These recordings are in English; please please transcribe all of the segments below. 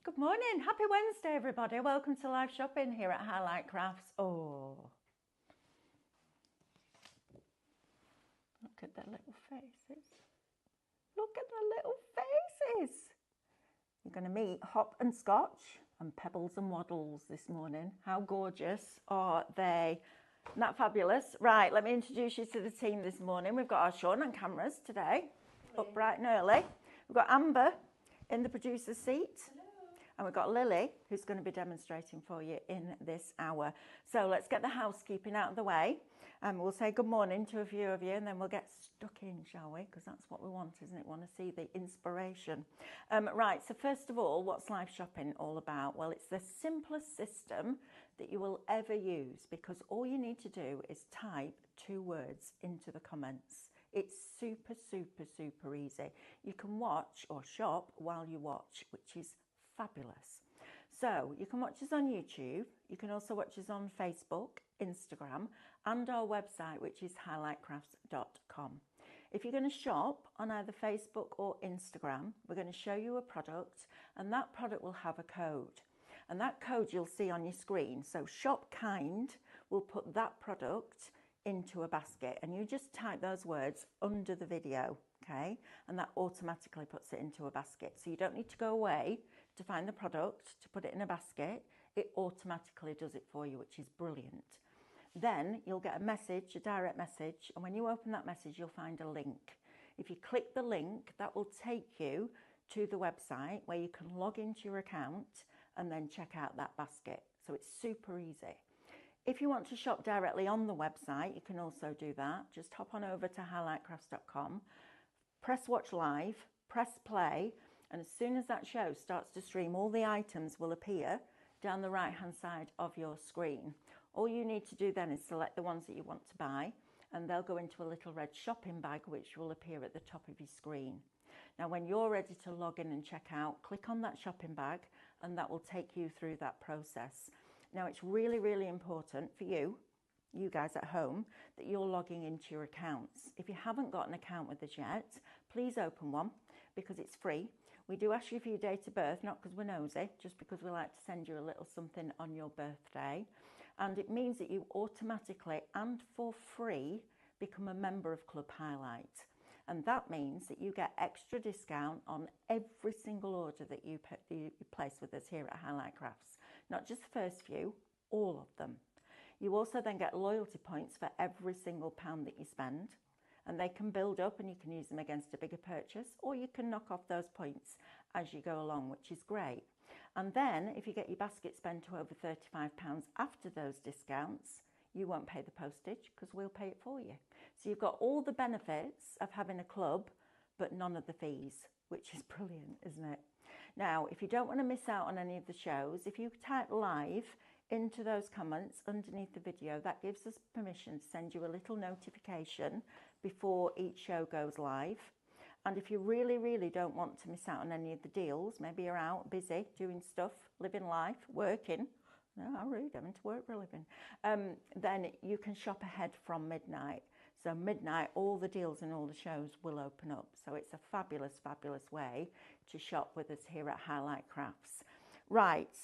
Good morning. Happy Wednesday, everybody. Welcome to live shopping here at Highlight Crafts. Oh, look at their little faces. Look at their little faces. You're going to meet Hop and Scotch and Pebbles and Waddles this morning. How gorgeous are they? Isn't that fabulous? Right, let me introduce you to the team this morning. We've got our Sean on cameras today, up bright and early. We've got Amber in the producer's seat. And we've got Lily, who's going to be demonstrating for you in this hour. So let's get the housekeeping out of the way. We'll say good morning to a few of you, and then we'll get stuck in, shall we? Because that's what we want, isn't it? We want to see the inspiration. Right, so first of all, what's live shopping all about? Well, it's the simplest system that you will ever use, because all you need to do is type 2 words into the comments. It's super, super, super easy. You can watch or shop while you watch, which is fabulous. So you can watch us on YouTube. You can also watch us on Facebook, Instagram, and our website, which is highlightcrafts.com. If you're going to shop on either Facebook or Instagram, we're going to show you a product, and that product will have a code. And that code you'll see on your screen. So Shop Kind will put that product into a basket, and you just type those words under the video, okay? And that automatically puts it into a basket. So you don't need to go away to find the product, to put it in a basket. It automatically does it for you, which is brilliant. Then you'll get a message, a direct message, and when you open that message, you'll find a link. If you click the link, that will take you to the website where you can log into your account and then check out that basket. So it's super easy. If you want to shop directly on the website, you can also do that. Just hop on over to highlightcrafts.com, press watch live, press play, and as soon as that show starts to stream, all the items will appear down the right-hand side of your screen. All you need to do then is select the ones that you want to buy, and they'll go into a little red shopping bag, which will appear at the top of your screen. Now, when you're ready to log in and check out, click on that shopping bag, and that will take you through that process. Now, it's really, really important for you guys at home, that you're logging into your accounts. If you haven't got an account with us yet, please open one, because it's free. We do ask you for your date of birth, not because we're nosy, just because we like to send you a little something on your birthday. And it means that you automatically and for free become a member of Club Highlight. And that means that you get extra discount on every single order that you place with us here at Highlight Crafts. Not just the first few, all of them. You also then get loyalty points for every single pound that you spend. And they can build up, and you can use them against a bigger purchase, or you can knock off those points as you go along, which is great. And then if you get your basket spent to over £35 after those discounts, you won't pay the postage, because we'll pay it for you. So you've got all the benefits of having a club, but none of the fees, which is brilliant, isn't it? Now, if you don't want to miss out on any of the shows, if you type live into those comments underneath the video, that gives us permission to send you a little notification before each show goes live. And if you really, really don't want to miss out on any of the deals, maybe you're out busy doing stuff, living life, working, no, how rude, having to work for a living, then you can shop ahead from midnight. So midnight, all the deals and all the shows will open up. So it's a fabulous, fabulous way to shop with us here at Highlight Crafts. Right,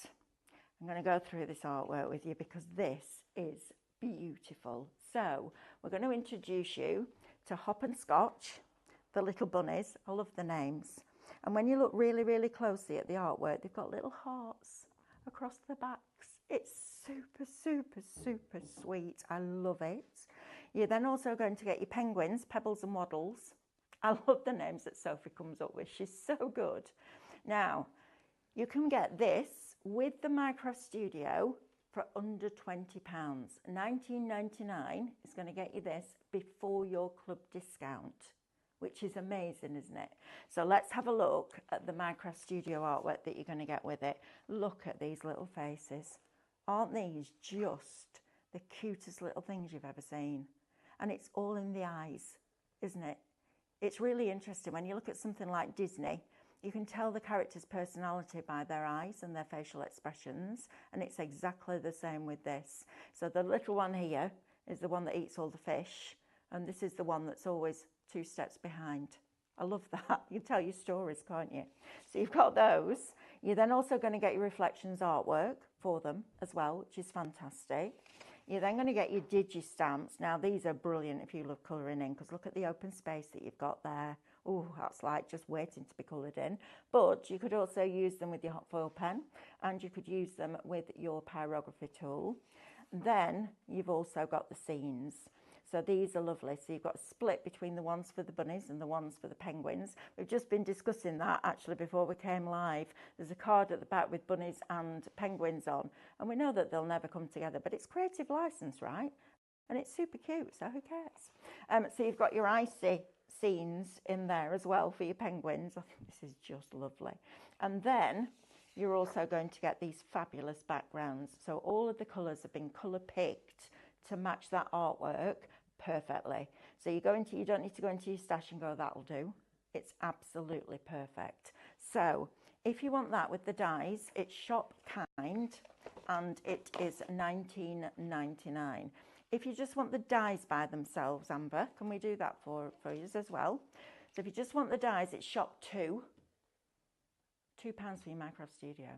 I'm going to go through this artwork with you because this is beautiful. So we're going to introduce you to Hop and Scotch, the little bunnies. I love the names. And when you look really, really closely at the artwork, they've got little hearts across their backs. It's super, super, super sweet. I love it. You're then also going to get your penguins, Pebbles and Waddles. I love the names that Sophie comes up with. She's so good. Now, you can get this with the Minecraft Studio for under £20. $19.99 is going to get you this before your club discount, which is amazing, isn't it? So let's have a look at the Minecraft Studio artwork that you're going to get with it. Look at these little faces. Aren't these just the cutest little things you've ever seen? And it's all in the eyes, isn't it? It's really interesting. When you look at something like Disney, you can tell the character's personality by their eyes and their facial expressions, and it's exactly the same with this. So the little one here is the one that eats all the fish, and this is the one that's always 2 steps behind. I love that. You can tell your stories, can't you? So you've got those. You're then also going to get your reflections artwork for them as well, which is fantastic. You're then going to get your digi stamps. Now these are brilliant if you love colouring in, because look at the open space that you've got there. Oh, that's like just waiting to be coloured in. But you could also use them with your hot foil pen, and you could use them with your pyrography tool. Then you've also got the scenes. So these are lovely. So you've got a split between the ones for the bunnies and the ones for the penguins. We've just been discussing that actually before we came live. There's a card at the back with bunnies and penguins on, and we know that they'll never come together, but it's creative license, right? And it's super cute, so who cares? So you've got your icy scenes in there as well for your penguins. I think this is just lovely. And then you're also going to get these fabulous backgrounds. So all of the colours have been colour picked to match that artwork perfectly. So you don't need to go into your stash and go, that'll do. It's absolutely perfect. So if you want that with the dies, it's Shop Kind, and it is $19.99. If you just want the dies by themselves, Amber, can we do that for you as well? So if you just want the dies, it's Shop £2 for your Minecraft Studio.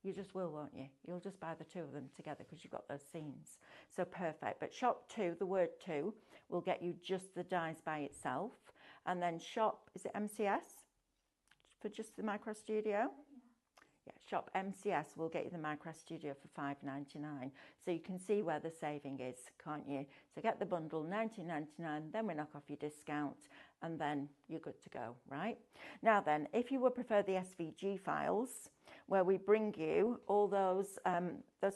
You just will, won't you? You'll just buy the two of them together because you've got those scenes. So perfect. But Shop 2, the word 2, will get you just the dies by itself. And then Shop, is it MCS? For just the Minecraft Studio? Yeah, Shop MCS will get you the Minecraft Studio for $5.99. So you can see where the saving is, can't you? So get the bundle, $19.99, then we knock off your discount, and then you're good to go, right? Now then, if you would prefer the SVG files, where we bring you all those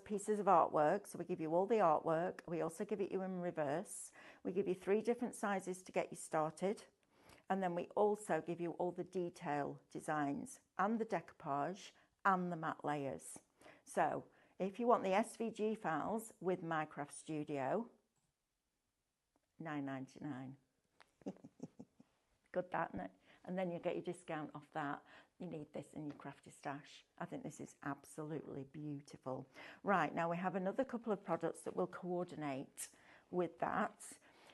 pieces of artwork. So we give you all the artwork. We also give it you in reverse. We give you 3 different sizes to get you started. And then we also give you all the detail designs and the decoupage and the matte layers. So if you want the SVG files with Minecraft Studio, $9.99. Good, that, isn't it? And then you get your discount off that. You need this in your crafty stash. I think this is absolutely beautiful. Right, now we have another couple of products that will coordinate with that.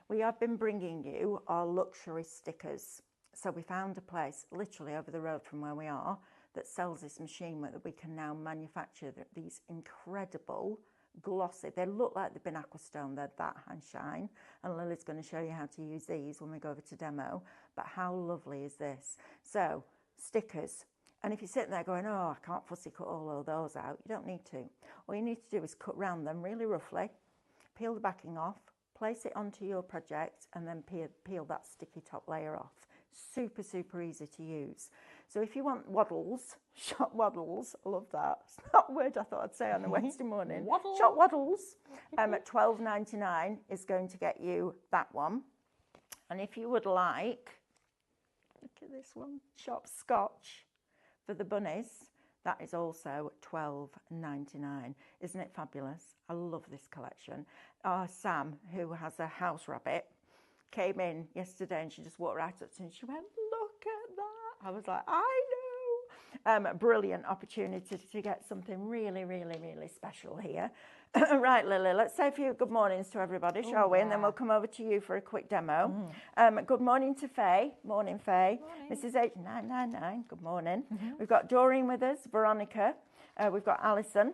We have been bringing you our luxury stickers. So we found a place literally over the road from where we are that sells this machine where we can now manufacture these incredible glossy, they look like they've been aquastone, they're that hand shine, and Lily's going to show you how to use these when we go over to demo. But how lovely is this? So stickers, and if you're sitting there going, oh, I can't fussy cut all of those out, you don't need to. All you need to do is cut round them really roughly, peel the backing off, place it onto your project, and then peel that sticky top layer off. Super, super easy to use. So if you want waddles, shop waddles, I love that. It's not a word I thought I'd say on a Wednesday morning. Waddles. Shop waddles at $12.99 is going to get you that one. And if you would like, look at this one, shop Scotch for the bunnies, that is also $12.99. Isn't it fabulous? I love this collection. Sam, who has a house rabbit, came in yesterday and she just walked right up to me and she went, look at that. I was like, I know. Brilliant opportunity to get something really, really, really special here. Right, Lily, let's say a few good mornings to everybody, shall we? And then we'll come over to you for a quick demo. Good morning to Faye. Morning, Faye. Morning. Mrs. H999, good morning. We've got Doreen with us, Veronica. We've got Alison.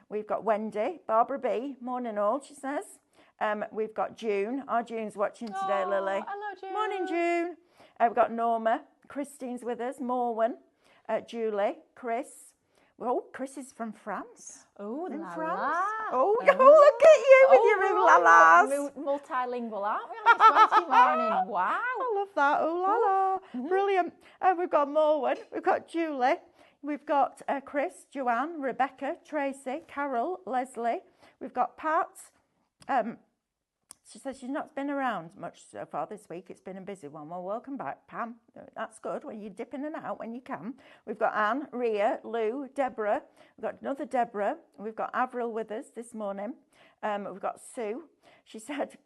We've got Wendy. Barbara B. Morning all, she says. We've got June. Our June's watching today, Lily. Hello, June. Morning, June. We've got Norma. Christine's with us. Morwen. Julie. Chris. Oh, Chris is from France. Oh, in la France. la. Oh, look at you with your ooh la las. Multilingual, aren't we, on this Wednesday morning? Wow. I love that. Ooh la la. Brilliant. We've got Morwen. We've got Julie. We've got Chris, Joanne, Rebecca, Tracy, Carol, Leslie. We've got Pat. She says she's not been around much so far this week. It's been a busy one. Well, welcome back, Pam. That's good when you dip in and out when you can. We've got Anne, Ria, Lou, Deborah. We've got another Deborah. We've got Avril with us this morning. We've got Sue. She said,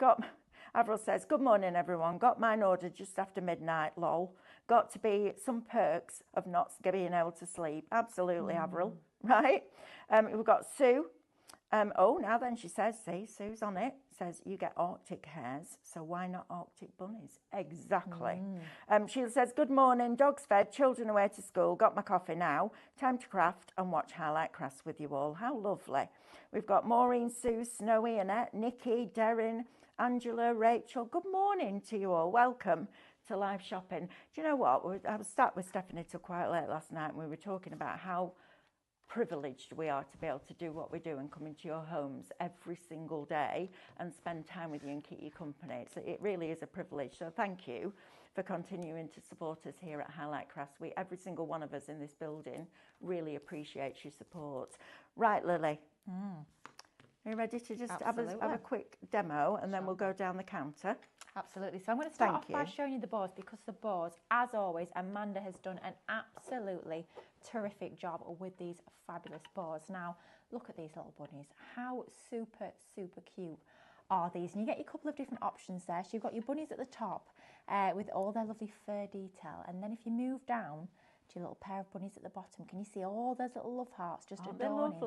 Avril says, good morning, everyone. Got mine ordered just after midnight, lol. Got to be some perks of not being able to sleep. Absolutely, Avril, right? We've got Sue. Oh, now then, she says, see, Sue's on it, says you get Arctic hares, so why not Arctic bunnies? Exactly. Sheila says, good morning, dogs fed, children away to school, got my coffee now, time to craft and watch Highlight Crafts with you all. How lovely. We've got Maureen, Sue, Snowy, Annette, Nikki, Darren, Angela, Rachel. Good morning to you all. Welcome to live shopping. Do you know what? I was sat with Stephanie till quite late last night and we were talking about how privileged we are to be able to do what we do and come into your homes every single day and spend time with you and keep you company. So it really is a privilege. So thank you for continuing to support us here at Highlight Crafts. Every single one of us in this building really appreciates your support. Right, Lily. Are you ready to just have a quick demo and then we'll go down the counter? Absolutely. So I'm going to start off by showing you the boards, because the boards, as always, Amanda has done an absolutely terrific job with these fabulous boards. Now, look at these little bunnies. How super, super cute are these? And you get a couple of different options there. So you've got your bunnies at the top with all their lovely fur detail. And then if you move down to your little pair of bunnies at the bottom, can you see all those little love hearts just adorning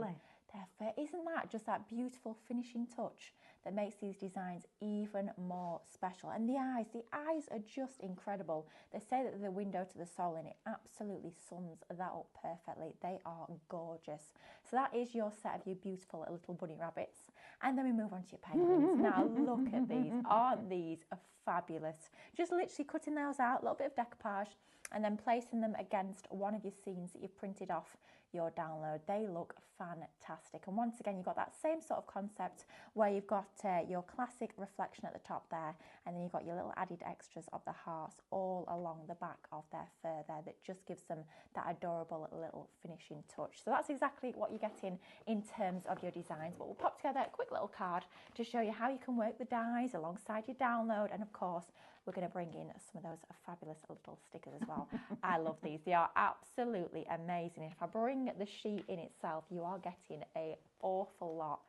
their fur? Isn't that just that beautiful finishing touch that makes these designs even more special? And the eyes are just incredible. They say that they're the window to the soul, and it absolutely sums that up perfectly. They are gorgeous. So that is your set of your beautiful little bunny rabbits. And then we move on to your penguins. Now look at these. Aren't these fabulous? Just literally cutting those out, a little bit of decoupage, and then placing them against one of your scenes that you've printed off your download. They look fantastic. And once again, you've got that same sort of concept where you've got your classic reflection at the top there, and then you've got your little added extras of the hearts all along the back of their fur there that just gives them that adorable little finishing touch. So that's exactly what you're getting in terms of your designs. But we'll pop together a quick little card to show you how you can work the dies alongside your download, and of course we're going to bring in some of those fabulous little stickers as well. I love these. They are absolutely amazing. If I bring the sheet in itself, you are getting an awful lot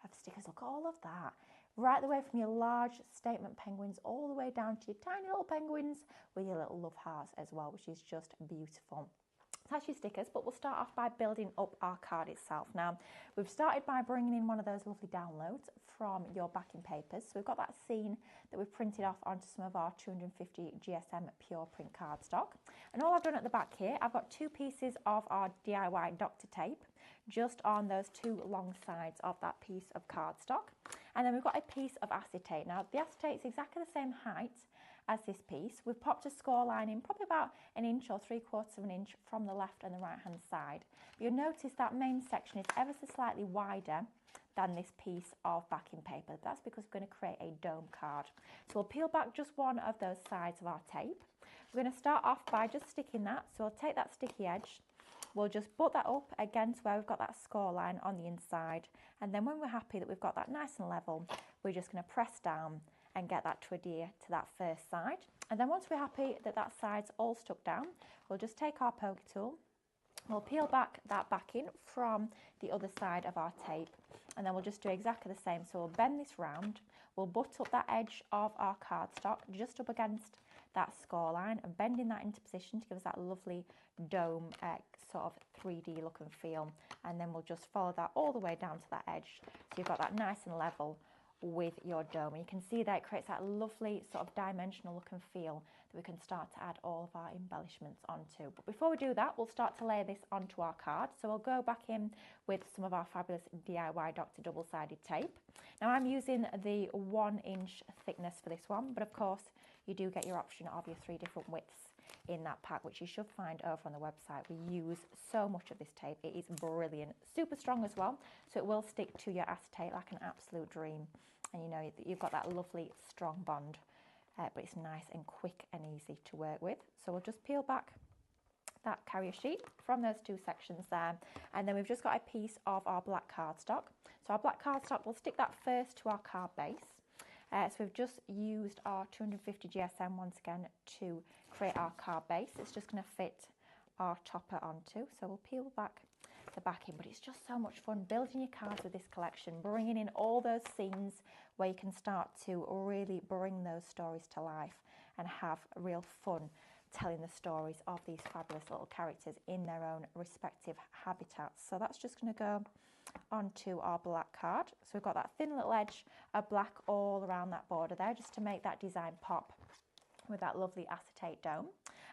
of stickers. Look at all of that. Right the way from your large statement penguins all the way down to your tiny little penguins with your little love hearts as well, which is just beautiful. That's your stickers, but we'll start off by building up our card itself. Now, we've started by bringing in one of those lovely downloads from your backing papers. So we've got that scene that we've printed off onto some of our 250 GSM pure print cardstock. And all I've done at the back here, I've got 2 pieces of our DIY Dr. Tape just on those 2 long sides of that piece of cardstock. And then we've got a piece of acetate. Now, the acetate is exactly the same height as this piece. We've popped a score line in probably about 1 inch or 3/4 of an inch from the left and the right hand side. But you'll notice that main section is ever so slightly wider than this piece of backing paper. That's because we're going to create a dome card. So we'll peel back just one of those sides of our tape. We're going to start off by just sticking that. So we'll take that sticky edge, we'll just butt that up against where we've got that score line on the inside. And then when we're happy that we've got that nice and level, we're just going to press down and get that to adhere to that first side. And then once we're happy that that side's all stuck down, we'll just take our pokey tool, we'll peel back that backing from the other side of our tape, and then we'll just do exactly the same. So we'll bend this round, we'll butt up that edge of our cardstock just up against that score line and bending that into position to give us that lovely dome sort of 3D look and feel. And then we'll just follow that all the way down to that edge. So you've got that nice and level with your dome. And you can see that it creates that lovely sort of dimensional look and feel that we can start to add all of our embellishments onto. But before we do that, we'll start to layer this onto our card. So we'll go back in with some of our fabulous DIY Dr. double-sided tape. Now I'm using the 1 inch thickness for this one, but of course you do get your option of your 3 different widths in that pack, which you should find over on the website. We use so much of this tape. It is brilliant, super strong as well, so it will stick to your acetate like an absolute dream. And you know you've got that lovely strong bond, but it's nice and quick and easy to work with. So we'll just peel back that carrier sheet from those 2 sections there, and then we've just got a piece of our black cardstock. So our black cardstock, we'll stick that first to our card base. So we've just used our 250 GSM once again to create our card base. It's just going to fit our topper onto. So we'll peel back the backing, but it's just so much fun building your cards with this collection, bringing in all those scenes where you can start to really bring those stories to life and have real fun telling the stories of these fabulous little characters in their own respective habitats. So that's just going to go onto our black card. So we've got that thin little edge of black all around that border there, just to make that design pop with that lovely acetate dome.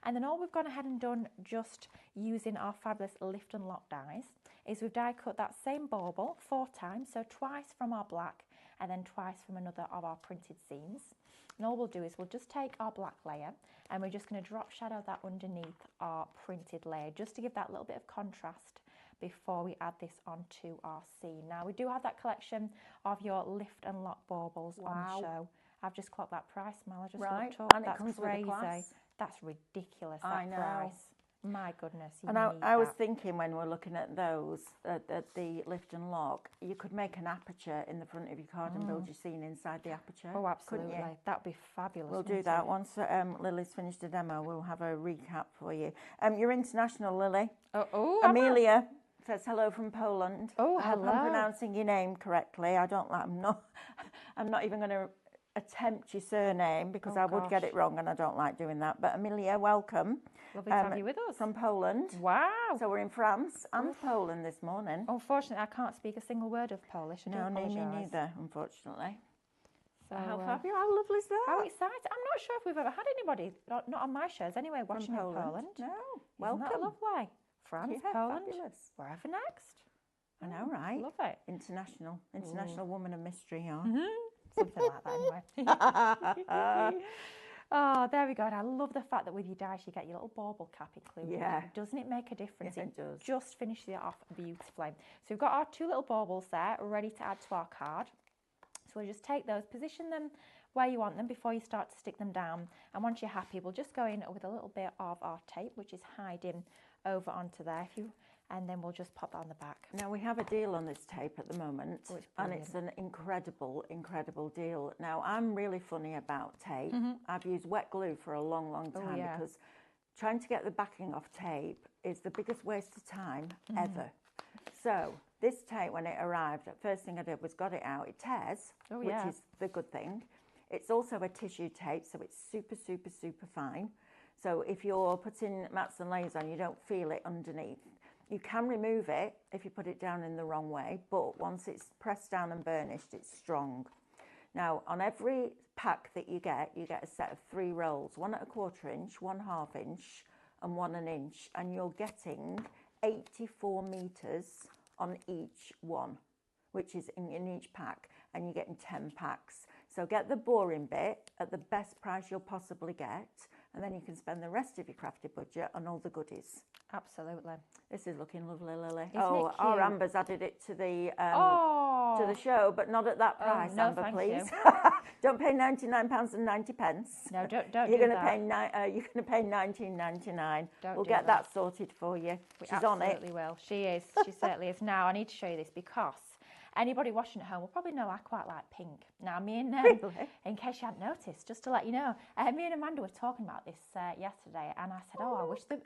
And then all we've gone ahead and done, just using our fabulous lift and lock dies, is we've die cut that same bauble 4 times, so twice from our black and then twice from another of our printed seams. And all we'll do is we'll just take our black layer and we're just going to drop shadow that underneath our printed layer, just to give that little bit of contrast before we add this onto our scene. Now we do have that collection of your lift and lock baubles on show. I've just clocked that price, Mel. I just looked up. And that's it comes crazy. with a class. That's ridiculous, I that know. price. My goodness. And I was thinking, when we're looking at those, at the lift and lock, you could make an aperture in the front of your card and build your scene inside the aperture. Oh, absolutely. That'd be fabulous. We'll do that. Once Lily's finished the demo, we'll have a recap for you. You're international, Lily. Amelia says hello from Poland. Oh, I hope hello. I'm pronouncing your name correctly. I'm not even going to attempt your surname, because I would get it wrong, and I don't like doing that. But Amelia, welcome. Lovely to have you with us. From Poland. Wow. So we're in France and Poland this morning. Unfortunately, I can't speak a single word of Polish. I do apologise. Me neither, unfortunately. So, how fabulous, how lovely is that? How exciting. I'm not sure if we've ever had anybody, not on my shows anyway, watching in Poland. No. Welcome. Isn't that lovely? France, Poland, fabulous. Wherever next. I know, right? Love it. International woman of mystery, yeah. Something like that anyway. Oh, there we go. And I love the fact that with your dice you get your little bauble cap included. Yeah. Doesn't it make a difference? Yes, it does. Just finishes it off beautifully. So we've got our 2 little baubles there ready to add to our card. So we'll just take those, position them where you want them before you start to stick them down. And once you're happy, we'll just go in with a little bit of our tape, which is hiding over onto there. And then we'll just pop that on the back. Now, we have a deal on this tape at the moment, and it's an incredible, incredible deal. Now, I'm really funny about tape. I've used wet glue for a long, long time, because trying to get the backing off tape is the biggest waste of time ever. So this tape, when it arrived, the first thing I did was got it out. It tears, which is the good thing. It's also a tissue tape, so it's super, super, super fine. So if you're putting mats and layers on, you don't feel it underneath. You can remove it if you put it down in the wrong way, but once it's pressed down and burnished, it's strong. Now, on every pack that you get a set of 3 rolls, 1 at a 1/4 inch, 1 1/2 inch, and 1 an inch, and you're getting 84 meters on each one, which is in each pack, and you're getting 10 packs. So get the boring bit at the best price you'll possibly get, and then you can spend the rest of your crafty budget on all the goodies. Absolutely. This is looking lovely, Lily. Isn't it cute? Our Amber's added it to the show, but not at that price, no, Amber, thank please. you. Don't pay £99.90. No, don't you're do gonna that. You're going to pay $19.99. We'll do get that sorted for you. She's on it. Absolutely will. She is. She certainly is. Now, I need to show you this, because anybody watching at home will probably know I quite like pink. Now, me and in case you hadn't noticed, just to let you know, me and Amanda were talking about this yesterday, and I said,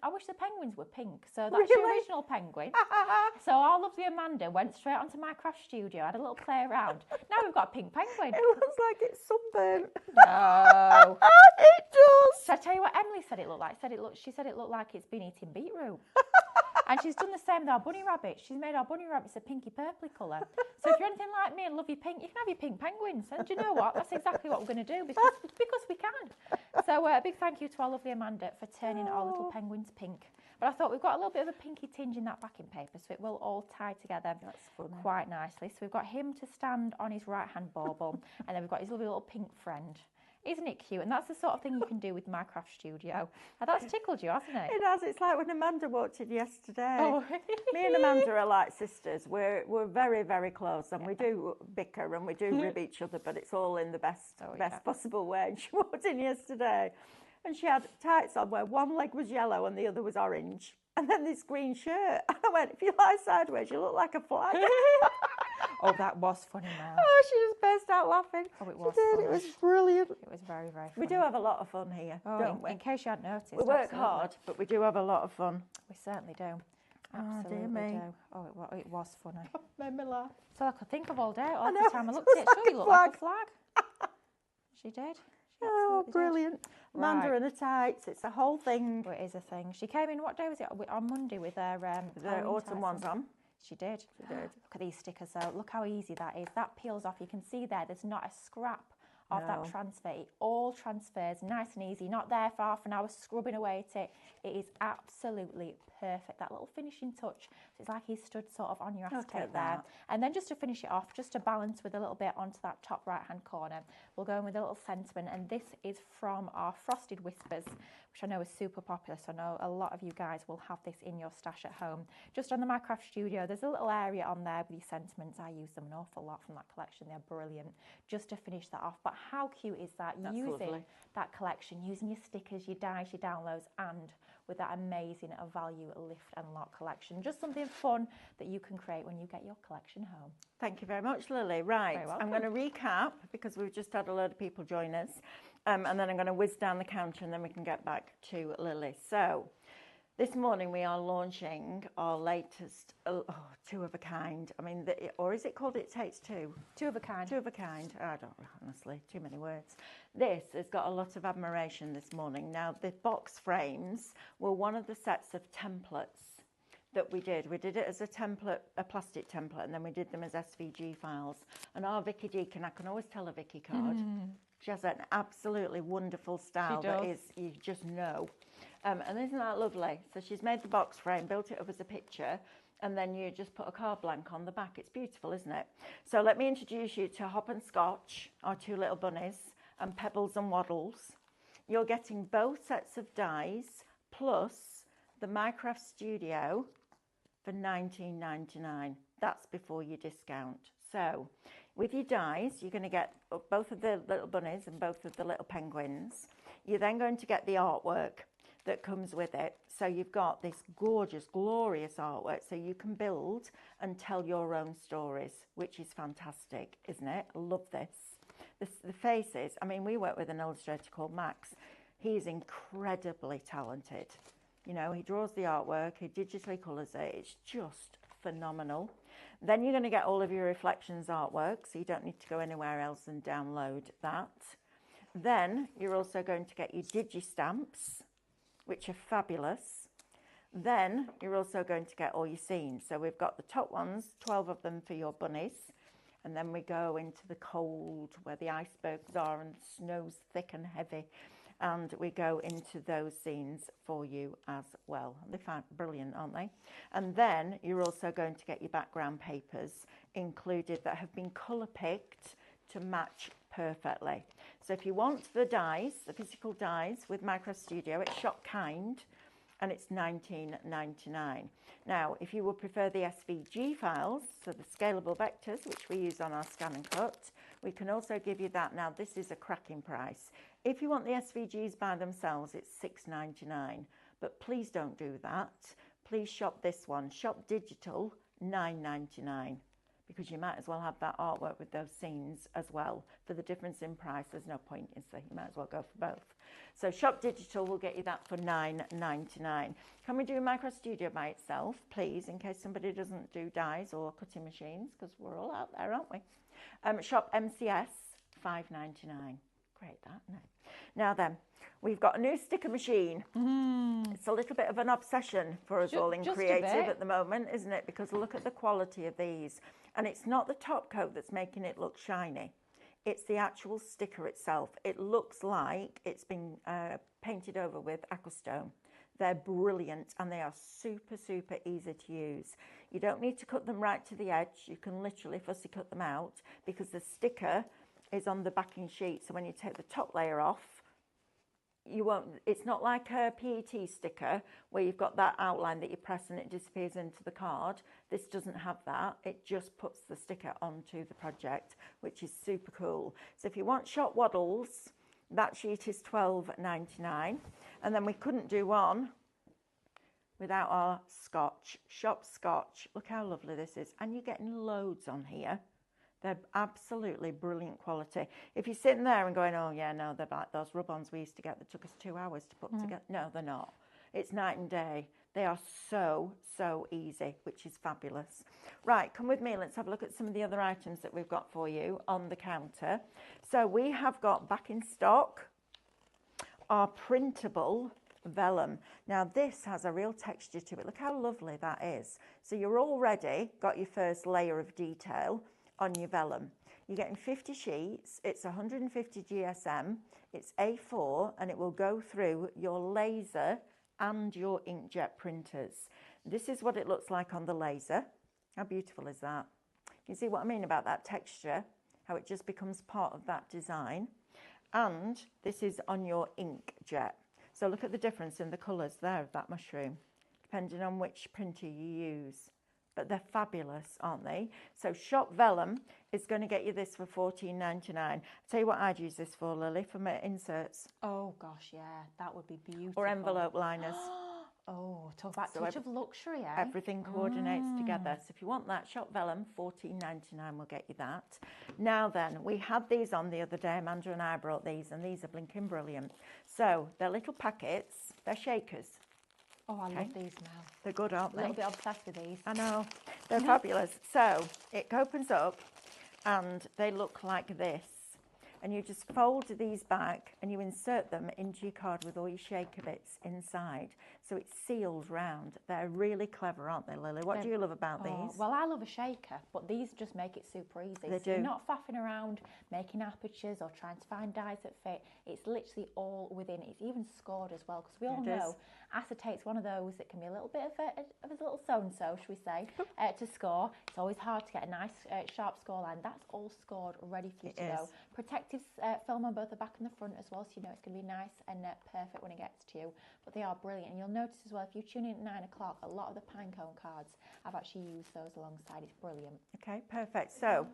I wish the penguins were pink. So that's the original penguin. So our lovely Amanda went straight onto my craft studio, had a little play around. Now we've got a pink penguin. It looks like it's sunburnt. No. It does. So I tell you what Emily said it looked like. She said it looked like it's been eating beetroot. And she's done the same with our bunny rabbit. She's made our bunny rabbits a pinky purpley colour. So if you're anything like me and love your pink, you can have your pink penguins. And do you know what? That's exactly what we're going to do, because we can. So a big thank you to our lovely Amanda for turning our little penguins pink. But I thought we've got a little bit of a pinky tinge in that backing paper, so it will all tie together quite nicely. So we've got him to stand on his right-hand bauble, and then we've got his lovely little pink friend. Isn't it cute? And that's the sort of thing you can do with my craft studio. And that's tickled you, hasn't it? It has. It's like when Amanda walked in yesterday. Oh. Me and Amanda are like sisters. We're very, very close, and we do bicker and we do rib each other, but it's all in the best possible way. And she walked in yesterday, and she had tights on where one leg was yellow and the other was orange, and then this green shirt. And I went, if you lie sideways, you look like a flag. Oh, that was funny, Mel. Oh, she just burst out laughing. Oh, it was funny. It was brilliant. It was very, very funny. We do have a lot of fun here, don't we? In case you hadn't noticed. We work hard, but we do have a lot of fun. We certainly do. Absolutely Absolutely dear me. do. Oh, it was funny. Made me laugh. So I could think of all day, all I know, the time I looked at it. it was Sure, you like look a like a flag. She did. She Oh, absolutely did. brilliant. Amanda and the tights. It's a whole thing. Well, it is a thing. She came in, what day was it? On Monday with her the autumn ones on. She did. She did. Look at these stickers though. Look how easy that is. That peels off. You can see there's not a scrap of that transfer. It all transfers nice and easy. Not there for half an hour scrubbing away at it. It is absolutely perfect. That little finishing touch. So it's like he's stood sort of on your acetate there. And then just to finish it off, just to balance with a little bit onto that top right hand corner, we'll go in with a little sentiment. And this is from our Frosted Whispers, which I know is super popular. So I know a lot of you guys will have this in your stash at home. Just on the Mycraft Studio, there's a little area on there with these sentiments. I use them an awful lot from that collection. They're brilliant. Just to finish that off. But how cute is that? That's using lovely. That collection, using your stickers, your dies, your downloads, and with that amazing value lift and lock collection. Just something fun that you can create when you get your collection home. Thank you very much, Lily. Right, I'm going to recap because we've just had a load of people join us, and then I'm going to whiz down the counter and then we can get back to Lily. So this morning we are launching our latest two of a kind. I mean, or is it called It Takes Two? Two of a kind. Two of a kind. I don't know, honestly, too many words. This has got a lot of admiration this morning. Now, the box frames were one of the sets of templates that we did. We did it as a template, a plastic template, and then we did them as SVG files. And our Vicky Deacon, I can always tell a Vicky card. She has an absolutely wonderful style that is, you just know. And isn't that lovely? So she's made the box frame, built it up as a picture, and then you just put a card blank on the back. It's beautiful, isn't it? So let me introduce you to Hop and Scotch, our two little bunnies, and Pebbles and Waddles. You're getting both sets of dies plus the Mycraft Studio for $19.99. That's before your discount. So with your dies, you're going to get both of the little bunnies and both of the little penguins. You're then going to get the artwork that comes with it. So you've got this gorgeous, glorious artwork so you can build and tell your own stories, which is fantastic, isn't it? I love this. The faces, I mean, we work with an illustrator called Max. He's incredibly talented. You know, he draws the artwork, he digitally colours it. It's just phenomenal. Then you're going to get all of your Reflections artwork, so you don't need to go anywhere else and download that. Then you're also going to get your Digistamps, which are fabulous. Then you're also going to get all your scenes. So we've got the top ones, 12 of them for your bunnies. And then we go into the cold where the icebergs are and the snow's thick and heavy. And we go into those scenes for you as well. They find brilliant, aren't they? And then you're also going to get your background papers included that have been colour picked to match perfectly. So if you want the dies, the physical dies with Mycraft Studio, it's Shop Kind and it's $19.99. Now, if you would prefer the SVG files, so the scalable vectors, which we use on our Scan and Cut, we can also give you that. Now, this is a cracking price. If you want the SVGs by themselves, it's $6.99, but please don't do that. Please shop this one, Shop Digital, $9.99. Because you might as well have that artwork with those scenes as well. For the difference in price, there's no point, is there? You might as well go for both. So Shop Digital will get you that for $9.99. Can we do Mycraft Studio by itself, please, in case somebody doesn't do dies or cutting machines, because we're all out there, aren't we? Shop MCS, $5.99. Great, that, isn't it? Now then, we've got a new sticker machine. It's a little bit of an obsession for us all in creative at the moment, isn't it? Because look at the quality of these. And it's not the top coat that's making it look shiny. It's the actual sticker itself. It looks like it's been painted over with Aquastone. They're brilliant and they are super, super easy to use. You don't need to cut them right to the edge. You can literally fussy cut them out because the sticker is on the backing sheet. So when you take the top layer off, you won't, it's not like a PET sticker where you've got that outline that you press and it disappears into the card. This doesn't have that. It just puts the sticker onto the project, which is super cool. So if you want Shop Waddles, that sheet is $12.99. And then we couldn't do one without our Scotch, Shop Scotch. Look how lovely this is. And you're getting loads on here. They're absolutely brilliant quality. If you're sitting there and going, oh yeah, no, they're like those rub-ons we used to get that took us 2 hours to put together. No, they're not. It's night and day. They are so, so easy, which is fabulous. Right, come with me. Let's have a look at some of the other items that we've got for you on the counter. So we have got back in stock are printable vellum. Now this has a real texture to it. Look how lovely that is. So you're already got your first layer of detail on your vellum. You're getting 50 sheets, it's 150 GSM, it's A4, and it will go through your laser and your inkjet printers. This is what it looks like on the laser. How beautiful is that? You see what I mean about that texture, how it just becomes part of that design. And this is on your inkjet. So look at the difference in the colours there of that mushroom, depending on which printer you use. But they're fabulous, aren't they? So Shop Vellum is going to get you this for $14.99. I'll tell you what I'd use this for, Lily, for my inserts. Oh gosh, yeah, that would be beautiful. Or envelope liners. Oh, talk about touch of luxury, eh? Everything coordinates together. So if you want that, Shop Vellum, $14.99 will get you that. Now then, we had these on the other day. Amanda and I brought these, and these are blinking brilliant. So they're little packets. They're shakers. Oh, I love these now. They're good, aren't they? A little bit obsessed with these. I know. They're fabulous. So it opens up and they look like this. And you just fold these back and you insert them into your card with all your shaker bits inside. So it's sealed round. They're really clever, aren't they, Lily? What do you love about these? Well, I love a shaker, but these just make it super easy. They do. You're not faffing around making apertures or trying to find dies that fit. It's literally all within. It's even scored as well, because we all know acetate's one of those that can be a little bit of a little so-and-so, shall we say, to score. It's always hard to get a nice sharp score line. That's all scored, ready for you to go. Protective film on both the back and the front as well, so you know it's going to be nice and perfect when it gets to you. But they are brilliant, and you'll notice as well, if you tune in at 9 o'clock, a lot of the pinecone cards, I've actually used those alongside. It's brilliant. Okay, perfect. So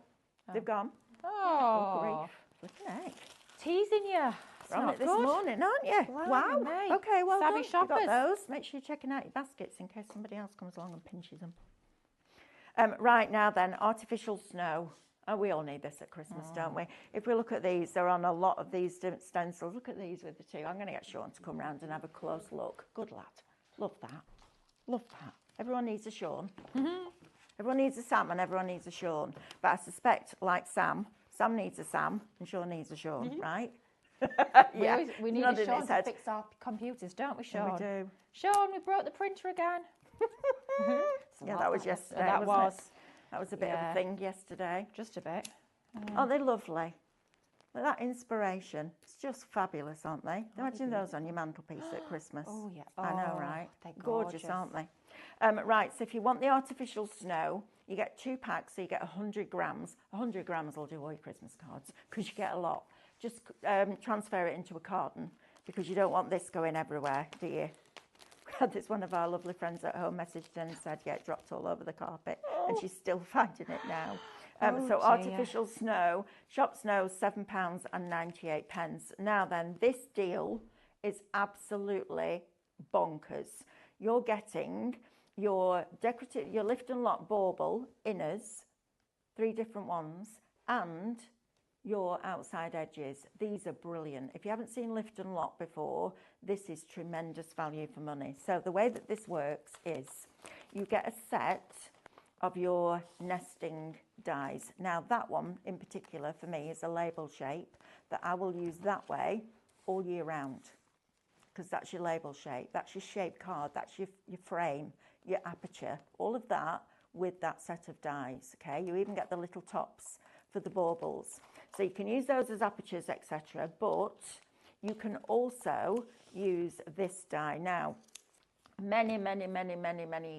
they've gone. Oh, Flipping heck. Teasing you. You're on it this morning, aren't you? Blimey, wow. mate. Okay, well Savvy done. shoppers. You got those. Make sure you're checking out your baskets in case somebody else comes along and pinches them. Right now then, artificial snow. Oh, we all need this at Christmas, don't we? If we look at these, they're on a lot of these stencils. Look at these with the two. I'm going to get Sean to come round and have a close look. Good lad. Love that. Love that. Everyone needs a Sean. Everyone needs a Sam and everyone needs a Sean. But I suspect, like Sam needs a Sam and Sean needs a Sean, right? Yeah. We need a Sean to fix our computers, don't we, Sean? We do. Sean, we broke the printer again. Yeah, that was yesterday. That was. That was a bit of a thing yesterday. Just a bit. Oh, they're lovely. Look at that inspiration. It's just fabulous, aren't they? Imagine those on your mantelpiece at Christmas. Oh, yeah. I know, right? They're gorgeous, aren't they? Right, so if you want the artificial snow, you get 2 packs, so you get 100 grams. 100 grams will do all your Christmas cards because you get a lot. Just transfer it into a carton because you don't want this going everywhere, do you? Had this one of our lovely friends at home messaged in and said, yeah, it dropped all over the carpet, and she's still finding it now. So artificial snow, Shop Snow, £7.98. Now then, this deal is absolutely bonkers. You're getting your decorative, your lift and lock bauble inners, 3 different ones, and your outside edges. These are brilliant. If you haven't seen lift and lock before, this is tremendous value for money. So the way that this works is you get a set of your nesting dies. Now that one in particular for me is a label shape that I will use that way all year round, because that's your label shape, that's your shape card, that's your frame, your aperture, all of that with that set of dies. Okay, you even get the little tops for the baubles. So you can use those as apertures, etc. But you can also use this die. Now, many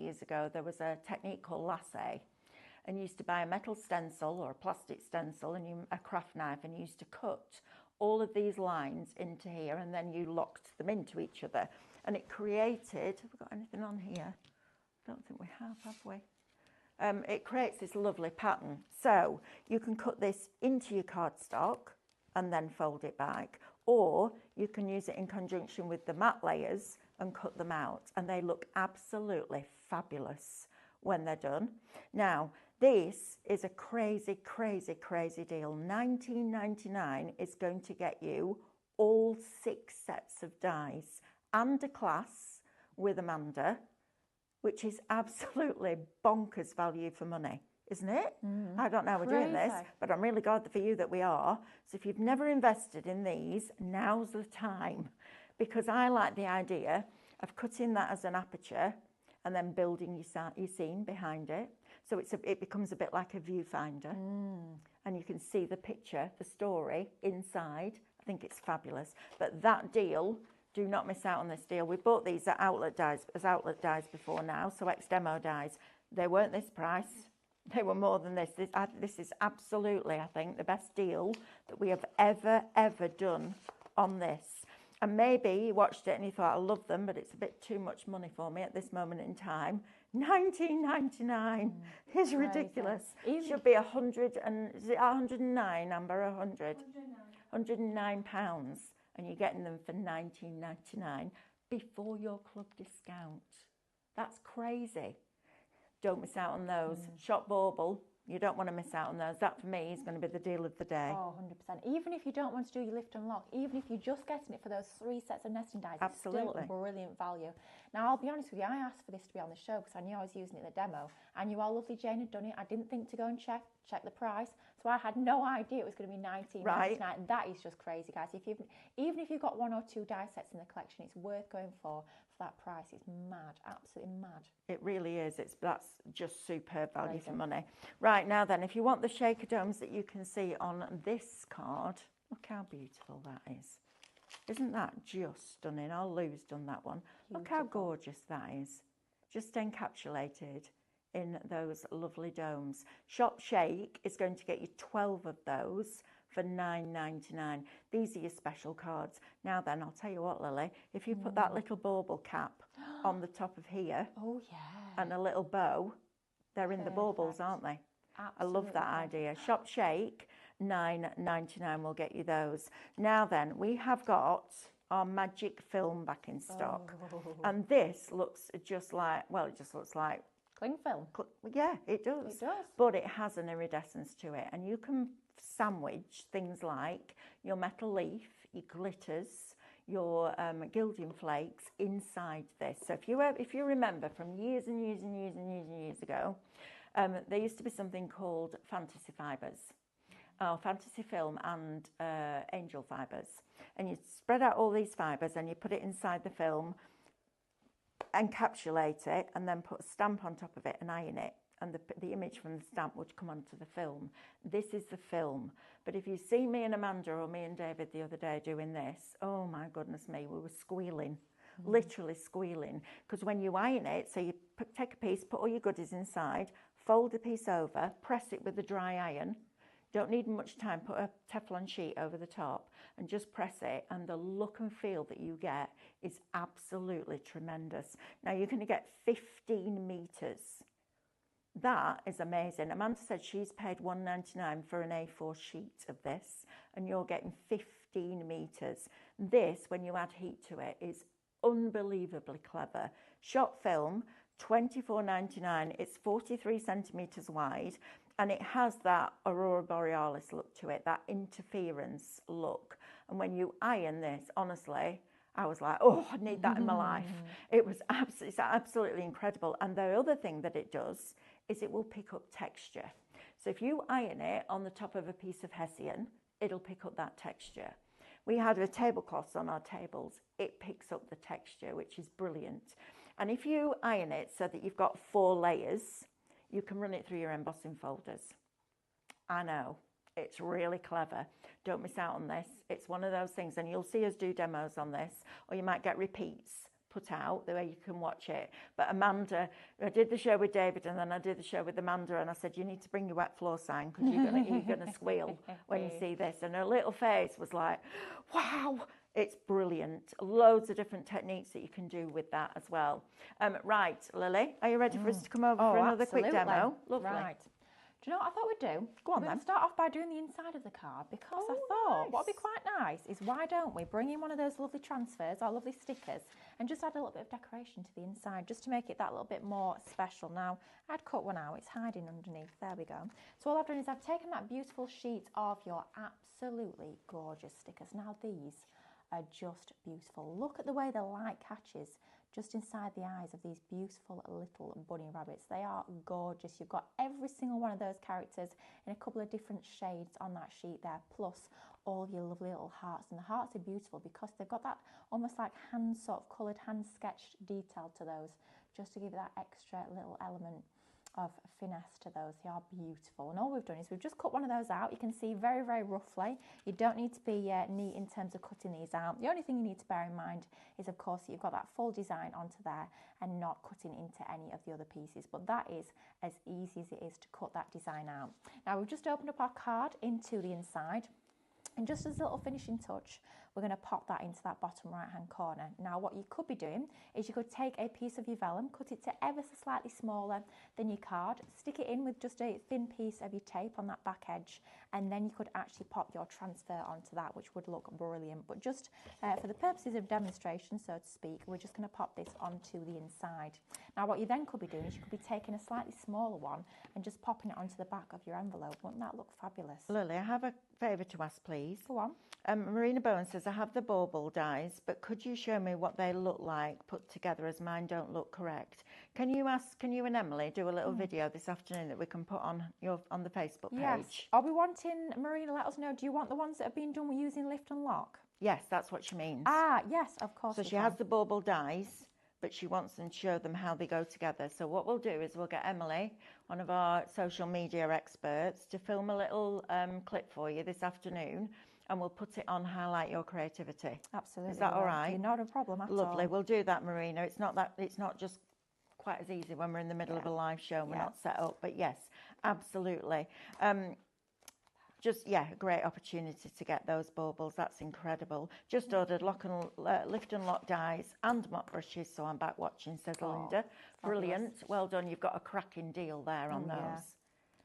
years ago, there was a technique called lasso. And you used to buy a metal stencil or a plastic stencil and a craft knife, and you used to cut all of these lines into here, and then you locked them into each other. And it created, have we got anything on here? I don't think we have we? It creates this lovely pattern. So you can cut this into your cardstock and then fold it back, or you can use it in conjunction with the matte layers and cut them out, and they look absolutely fabulous when they're done. Now, this is a crazy deal. $19.99 is going to get you all 6 sets of dies and a class with Amanda, which is absolutely bonkers value for money, isn't it? I don't know how we're doing this, but I'm really glad for you that we are. So if you've never invested in these, now's the time. because I like the idea of cutting that as an aperture and then building your scene behind it. So it becomes a bit like a viewfinder. And you can see the picture, the story inside. I think it's fabulous. But that deal, do not miss out on this deal. We bought these at outlet dies before now, so ex-demo dies. They weren't this price. They were more than this. This is absolutely, I think, the best deal that we have ever done on this. And maybe you watched it and you thought, I love them, but it's a bit too much money for me at this moment in time. $19.99 is ridiculous. It should be 100 and is it 109, Amber? 100? 109 pounds, and you're getting them for $19.99 before your club discount. That's crazy. Don't miss out on those. Shop Bauble. You don't want to miss out on those. That, for me, is going to be the deal of the day. Oh, 100%. Even if you don't want to do your lift and lock, even if you're just getting it for those 3 sets of nesting dies, it's still a brilliant value. Now, I'll be honest with you, I asked for this to be on the show because I knew I was using it in the demo. I knew our lovely Jane had done it. I didn't think to go and check the price. So I had no idea it was going to be $19.99. Right. And that is just crazy, guys. Even if you've got 1 or 2 die sets in the collection, it's worth going for that price. It's mad, absolutely mad. It really is. That's just superb value for money. Right, now then, if you want the shaker domes that you can see on this card, look how beautiful that is. Isn't that just stunning? Our Lou's done that one. Beautiful. Look how gorgeous that is. Just encapsulated in those lovely domes. Shop Shake is going to get you 12 of those for $9.99. These are your special cards. Now then, I'll tell you what, Lily, if you put that little bauble cap on the top of here, and a little bow, they're in the baubles, aren't they? Absolutely. I love that idea. Shop Shake, $9.99 will get you those. Now then, we have got our magic film back in stock. And this looks just like, well, it just looks like cling film. Yeah, it does. It does. But it has an iridescence to it, and you can sandwich things like your metal leaf, your glitters, your gilding flakes inside this. So if you remember from years ago, there used to be something called fantasy fibres, fantasy film and angel fibres, and you spread out all these fibres and you put it inside the film, encapsulate it, and then put a stamp on top of it and iron it, and the image from the stamp would come onto the film. This is the film. But if you see me and Amanda or me and David the other day doing this, oh my goodness me, we were squealing, literally squealing. Because when you iron it, so you take a piece, put all your goodies inside, fold the piece over, press it with a dry iron. Don't need much time, put a Teflon sheet over the top and just press it, and the look and feel that you get is absolutely tremendous. Now you're going to get 15 metres. That is amazing. Amanda said she's paid $1.99 for an A4 sheet of this, and you're getting 15 metres. This, when you add heat to it, is unbelievably clever. Shop Film, $24.99. It's 43 centimetres wide, and it has that Aurora Borealis look to it, that interference look. And when you iron this, honestly, I was like, oh, I need that in my life. It's absolutely incredible. And the other thing that it does is it will pick up texture. So if you iron it on the top of a piece of Hessian, it'll pick up that texture. We had a tablecloth on our tables. It picks up the texture, which is brilliant. And if you iron it so that you've got 4 layers, you can run it through your embossing folders. I know, it's really clever. Don't miss out on this. It's one of those things, and you'll see us do demos on this, or you might get repeats put out the way you can watch it. But Amanda, I did the show with David, and then I did the show with Amanda, and I said, you need to bring your wet floor sign because you're gonna squeal when you see this. And her little face was like, wow, it's brilliant. Loads of different techniques that you can do with that as well. Right, Lily, are you ready for us to come over for another quick demo? Lovely. Right. Do you know what I thought we'd do? Go on then. We'll start off by doing the inside of the card, because I thought what would be quite nice is, why don't we bring in one of those lovely transfers, our lovely stickers, and just add a little bit of decoration to the inside, just to make it that little bit more special. Now, I'd cut one out. It's hiding underneath. There we go. So all I've done is I've taken that beautiful sheet of your absolutely gorgeous stickers. Now, these are just beautiful. Look at the way the light catches just inside the eyes of these beautiful little bunny rabbits. They are gorgeous. You've got every single one of those characters in a couple of different shades on that sheet there, plus all of your lovely little hearts. And the hearts are beautiful because they've got that almost like hand sort of coloured, hand sketched detail to those, just to give that extra little element of finesse to those. They are beautiful. And all we've done is we've just cut one of those out. You can see very, very roughly. You don't need to be neat in terms of cutting these out. The only thing you need to bear in mind is, of course, that you've got that full design onto there and not cutting into any of the other pieces. But that is as easy as it is to cut that design out. Now we've just opened up our card into the inside. And just as a little finishing touch, we're going to pop that into that bottom right hand corner. Now what you could be doing is you could take a piece of your vellum, cut it to ever so slightly smaller than your card, stick it in with just a thin piece of your tape on that back edge, and then you could actually pop your transfer onto that, which would look brilliant. But just for the purposes of demonstration, so to speak, we're just going to pop this onto the inside. Now what you then could be doing is you could be taking a slightly smaller one and just popping it onto the back of your envelope. Wouldn't that look fabulous? Lily, I have a favour to ask, please. Go on. Marina Bowen says, I have the bauble dies, but could you show me what they look like put together, as mine don't look correct? Can you and Emily do a little video this afternoon that we can put on the Facebook page? Yes. Are we wanting, Marina, let us know, do you want the ones that have been done using lift and lock? Yes, that's what she means. Ah, yes, of course. So she has the bauble dies, but she wants them to show them how they go together. So what we'll do is we'll get Emily, one of our social media experts, to film a little clip for you this afternoon, and we'll put it on Highlight Your Creativity. Absolutely. Is that all right? Not a problem at all. Lovely. We'll do that, Marina. It's not just quite as easy when we're in the middle of a live show and we're not set up. But yes, absolutely. A great opportunity to get those baubles. That's incredible. Just ordered lift and lock dies and mop brushes, so I'm back watching, says Linda. Brilliant. Fabulous. Well done. You've got a cracking deal there on those. Yeah.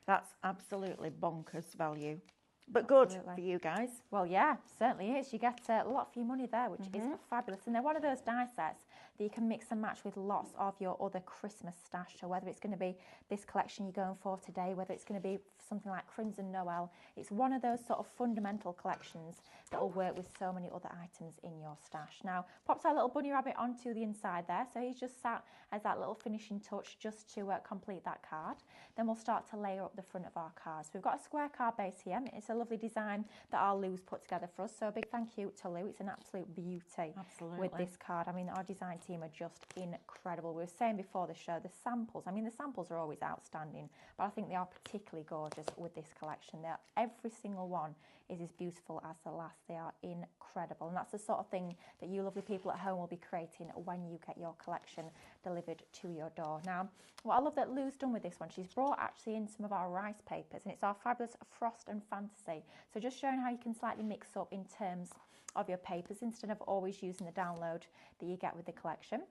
That's absolutely bonkers value. But good for you guys. Well, yeah, certainly is. You get a lot for your money there, which is fabulous. And they're one of those die sets that you can mix and match with lots of your other Christmas stash. So whether it's going to be this collection you're going for today, whether it's going to be something like Crimson Noel, it's one of those sort of fundamental collections that will work with so many other items in your stash. Now, pops our little bunny rabbit onto the inside there. So he's just sat as that little finishing touch just to complete that card. Then we'll start to layer up the front of our cards. So we've got a square card base here. It's a lovely design that our Lou's put together for us. So a big thank you to Lou. It's an absolute beauty with this card. I mean, our design team are just incredible. We were saying before the show, the samples are always outstanding, but I think they are particularly gorgeous with this collection. Every single one is as beautiful as the last. They are incredible, and that's the sort of thing that you lovely people at home will be creating when you get your collection delivered to your door. Now, what I love that Lou's done with this one, she's brought actually in some of our rice papers, and it's our fabulous Frost and Fantasy. So just showing how you can slightly mix up in terms of your papers instead of always using the download that you get with the collection.